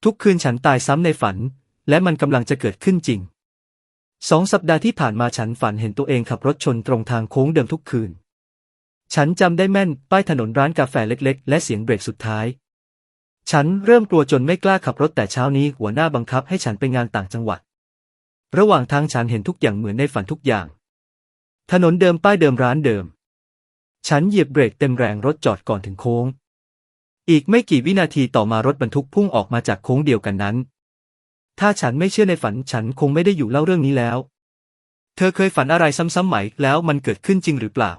ทุกคืนฉันตายซ้ำในฝันและมันกำลังจะเกิดขึ้นจริง2 สัปดาห์ที่ผ่านมาฉันฝันเห็นตัวเองขับรถชนตรงทางโค้งเดิมทุกคืนฉันจำได้แม่นป้ายถนนร้านกาแฟเล็กๆและเสียงเบรกสุดท้ายฉันเริ่มกลัวจนไม่กล้าขับรถแต่เช้านี้หัวหน้าบังคับให้ฉันไปงานต่างจังหวัดระหว่างทางฉันเห็นทุกอย่างเหมือนในฝันทุกอย่างถนนเดิมป้ายเดิมร้านเดิมฉันเหยียบเบรกเต็มแรงรถจอดก่อนถึงโค้งอีกไม่กี่วินาทีต่อมารถบรรทุกพุ่งออกมาจากโค้งเดียวกันนั้นถ้าฉันไม่เชื่อในฝันฉันคงไม่ได้อยู่เล่าเรื่องนี้แล้วเธอเคยฝันอะไรซ้ำๆไหมแล้วมันเกิดขึ้นจริงหรือเปล่า